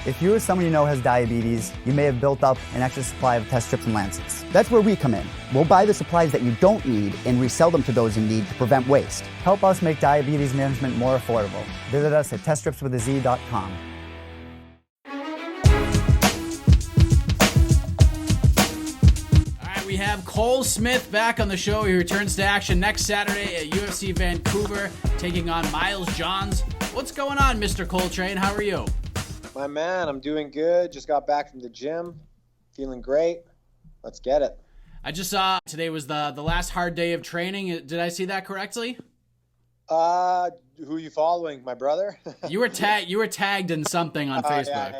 If you or someone you know has diabetes, you may have built up an extra supply of test strips and lancets. That's where we come in. We'll buy the supplies that you don't need and resell them to those in need to prevent waste. Help us make diabetes management more affordable. Visit us at teststripswithaz.com. We have Cole Smith back on the show. He returns to action next Saturday at UFC Vancouver, taking on Miles Johns. What's going on, Mr. Coltrane? How are you? My man, I'm doing good. Just got back from the gym. Feeling great. Let's get it. I just saw today was the last hard day of training. Did I see that correctly? Who are you following? My brother? You were tagged in something on Facebook.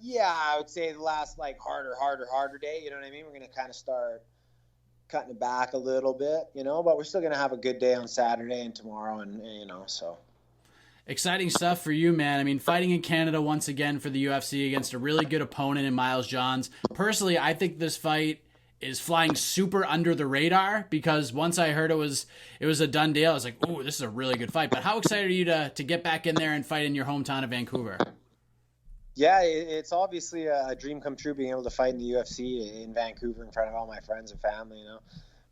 Yeah, I would say the last harder day, you know what I mean? We're going to kind of start cutting it back a little bit, but we're still going to have a good day on Saturday and tomorrow so. Exciting stuff for you, man. I mean, fighting in Canada once again for the UFC against a really good opponent in Miles Johns. Personally, I think this fight is flying super under the radar because once I heard it was a done deal, I was like, ooh, this is a really good fight. But how excited are you to get back in there and fight in your hometown of Vancouver? Yeah, it's obviously a dream come true being able to fight in the UFC in Vancouver in front of all my friends and family,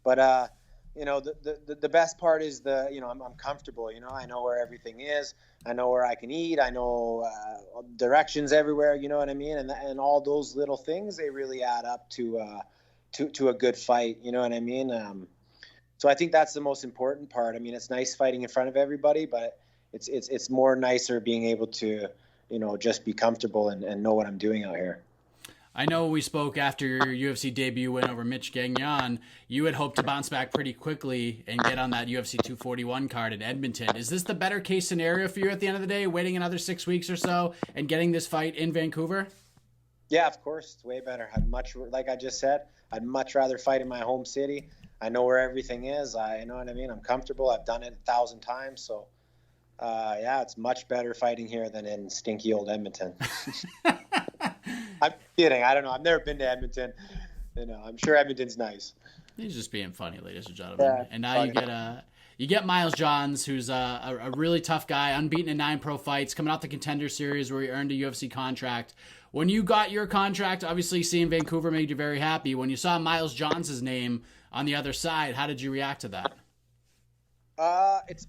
But, the best part is I'm comfortable, I know where everything is. I know where I can eat. I know directions everywhere, you know what I mean? And all those little things, they really add up to a good fight, you know what I mean? So I think that's the most important part. I mean, it's nice fighting in front of everybody, but it's more nicer being able to just be comfortable and know what I'm doing out here. I know we spoke after your UFC debut win over Mitch Gagnon. You had hoped to bounce back pretty quickly and get on that UFC 241 card in Edmonton. Is this the better case scenario for you at the end of the day, waiting another 6 weeks or so and getting this fight in Vancouver? Yeah, of course. It's way better. Like I just said, I'd much rather fight in my home city. I know where everything is. You know what I mean? I'm comfortable. I've done it 1,000 times. So, it's much better fighting here than in stinky old Edmonton. I'm kidding. I don't know. I've never been to Edmonton. I'm sure Edmonton's nice. He's just being funny, ladies and gentlemen. Yeah, and now you get Miles Johns, who's a really tough guy, unbeaten in 9 pro fights, coming out the Contender Series where he earned a UFC contract. When you got your contract, obviously seeing Vancouver made you very happy. When you saw Miles Johns' name on the other side, how did you react to that? It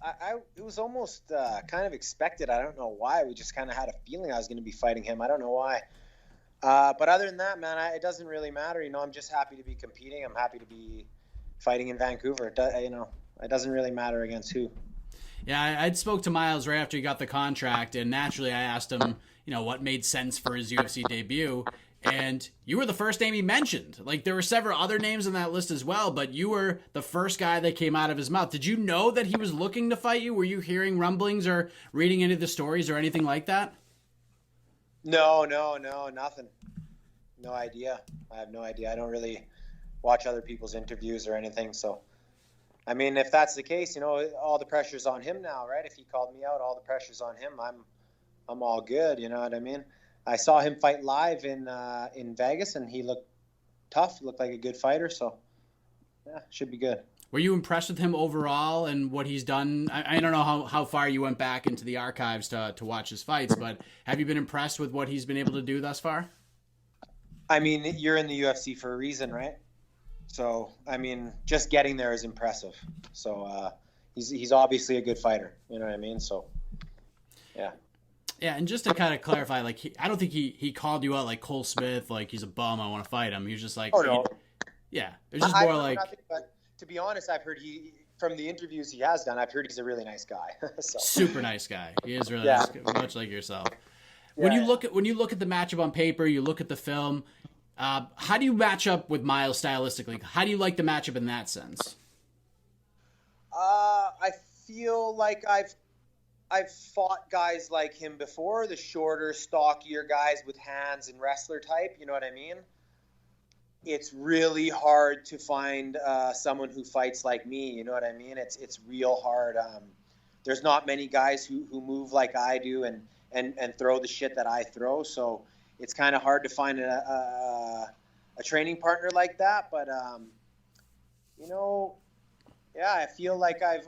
was almost kind of expected. I don't know why. We just kind of had a feeling I was going to be fighting him. I don't know why. But other than that, man, it doesn't really matter. I'm just happy to be competing. I'm happy to be fighting in Vancouver. It doesn't really matter against who. Yeah, I'd spoke to Miles right after he got the contract, and naturally I asked him, what made sense for his UFC debut. And you were the first name he mentioned. Like, there were several other names on that list as well, but you were the first guy that came out of his mouth. Did you know that he was looking to fight you? Were you hearing rumblings or reading any of the stories or anything like that? No, nothing. No idea. I have no idea. I don't really watch other people's interviews or anything. So, I mean, if that's the case, all the pressure's on him now, right? If he called me out, all the pressure's on him. I'm all good. You know what I mean? I saw him fight live in Vegas, and he looked tough. Looked like a good fighter. So, yeah, should be good. Were you impressed with him overall and what he's done? I don't know how far you went back into the archives to watch his fights, but have you been impressed with what he's been able to do thus far? I mean, you're in the UFC for a reason, right? So, I mean, just getting there is impressive. So, he's obviously a good fighter. You know what I mean? So, yeah. Yeah, and just to kind of clarify, I don't think he called you out like Cole Smith, like he's a bum, I want to fight him. He was just like, oh, no. Yeah, it was just more like. Nothing, but to be honest, I've heard from the interviews he has done, I've heard he's a really nice guy. So. Super nice guy. He is really nice, much like yourself. When you look at the matchup on paper, you look at the film. How do you match up with Miles stylistically? How do you like the matchup in that sense? I feel like I've fought guys like him before, the shorter, stockier guys with hands and wrestler type. You know what I mean? It's really hard to find someone who fights like me. You know what I mean? It's real hard. There's not many guys who move like I do and throw the shit that I throw. So it's kind of hard to find a training partner like that. But, Yeah, I feel like I've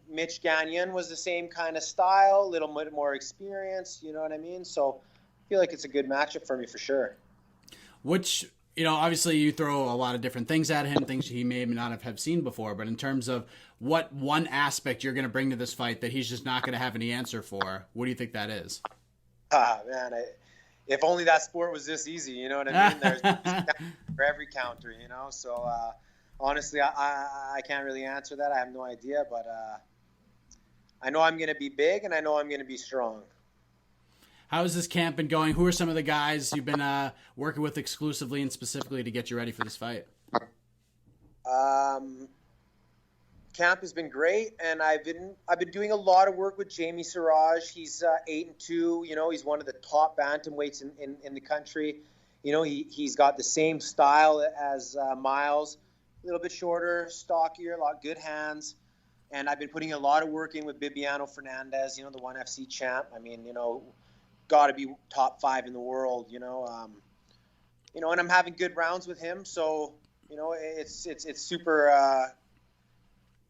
Mitch Gagnon was the same kind of style, a little bit more experience, you know what I mean? So I feel like it's a good matchup for me for sure. Which, obviously you throw a lot of different things at him, things he may not have seen before, but in terms of what one aspect you're going to bring to this fight that he's just not going to have any answer for, what do you think that is? Man, if only that sport was this easy, you know what I mean? There's for every counter, so honestly, I can't really answer that. I have no idea, but I know I'm going to be big and I know I'm going to be strong. How has this camp been going? Who are some of the guys you've been working with exclusively and specifically to get you ready for this fight? Camp has been great, and I've been doing a lot of work with Jamie Siraj. He's 8-2. He's one of the top bantamweights in the country. He's got the same style as Miles, a little bit shorter, stockier, a lot of good hands. And I've been putting a lot of work in with Bibiano Fernandez, the ONE FC champ. I mean, got to be top 5 in the world, and I'm having good rounds with him. So, it's super,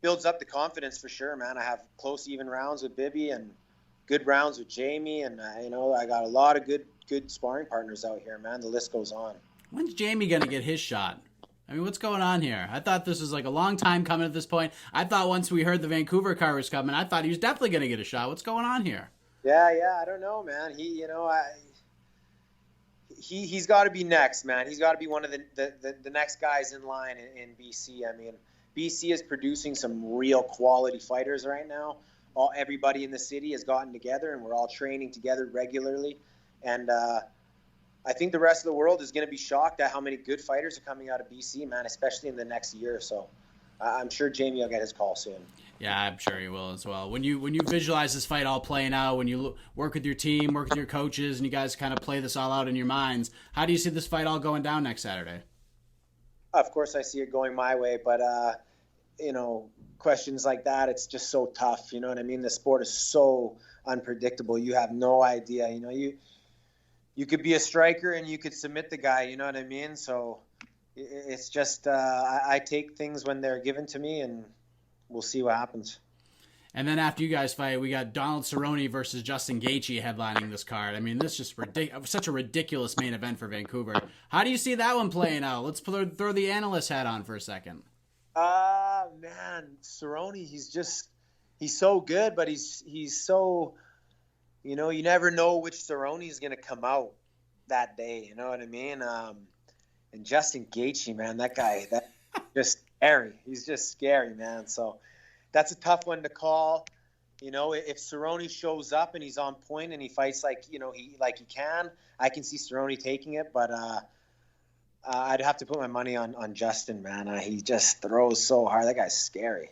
builds up the confidence for sure, man. I have close, even rounds with Bibby and good rounds with Jamie. And, I got a lot of good sparring partners out here, man. The list goes on. When's Jamie going to get his shot? I mean, what's going on here? I thought this was like a long time coming at this point. I thought once we heard the Vancouver card was coming, I thought he was definitely going to get a shot. What's going on here? Yeah, I don't know, man. He's got to be next, man. He's got to be one of the next guys in line in BC. I mean, BC is producing some real quality fighters right now. Everybody in the city has gotten together, and we're all training together regularly. And I think the rest of the world is going to be shocked at how many good fighters are coming out of BC, man, especially in the next year or so. I'm sure Jamie will get his call soon. Yeah, I'm sure he will as well. When you visualize this fight all playing out, when you work with your team, work with your coaches, and you guys kind of play this all out in your minds, how do you see this fight all going down next Saturday? Of course, I see it going my way, but questions like that, it's just so tough. You know what I mean? The sport is so unpredictable. You have no idea. You could be a striker and you could submit the guy. You know what I mean? So it's just I take things when they're given to me, and we'll see what happens. And then after you guys fight, we got Donald Cerrone versus Justin Gaethje headlining this card. I mean, this is just such a ridiculous main event for Vancouver. How do you see that one playing out? Let's throw the analyst hat on for a second. Man, Cerrone, he's so good, but he's so, you never know which Cerrone is going to come out that day. You know what I mean? And Justin Gaethje, man, that guy, that's just scary. He's just scary, man. So that's a tough one to call. If Cerrone shows up and he's on point and he fights like he can, I can see Cerrone taking it. But I'd have to put my money on Justin, man. He just throws so hard. That guy's scary.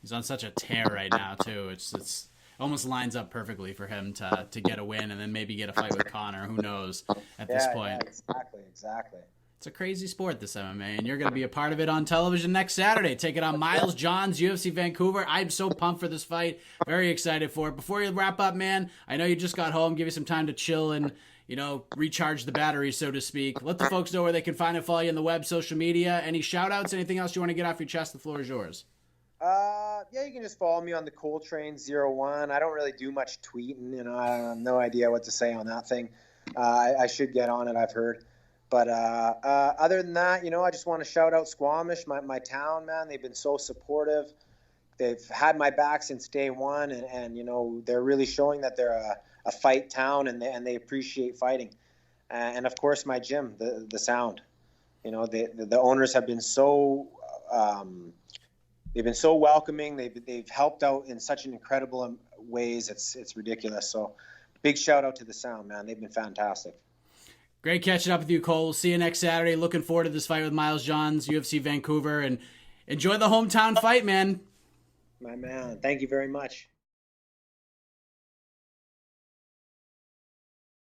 He's on such a tear right now too. It's almost lines up perfectly for him to get a win and then maybe get a fight with Connor. Who knows at this point? Yeah, exactly. It's a crazy sport, this MMA, and you're going to be a part of it on television next Saturday. Taking on Miles Johns, UFC Vancouver. I'm so pumped for this fight. Very excited for it. Before you wrap up, man, I know you just got home. Give you some time to chill and, recharge the batteries, so to speak. Let the folks know where they can find and follow you on the web, social media. Any shout-outs, anything else you want to get off your chest? The floor is yours. Yeah, you can just follow me on the Coltrane01. I don't really do much tweeting. I have no idea what to say on that thing. I should get on it, I've heard. But other than that, I just want to shout out Squamish, my town, man. They've been so supportive. They've had my back since day one, and they're really showing that they're a fight town, and they appreciate fighting. And of course, my gym, the Sound. The owners have been so they've been so welcoming. They've helped out in such an incredible ways. It's ridiculous. So big shout out to the Sound, man. They've been fantastic. Great catching up with you, Cole. We'll see you next Saturday. Looking forward to this fight with Miles Johns, UFC Vancouver, and enjoy the hometown fight, man. My man. Thank you very much.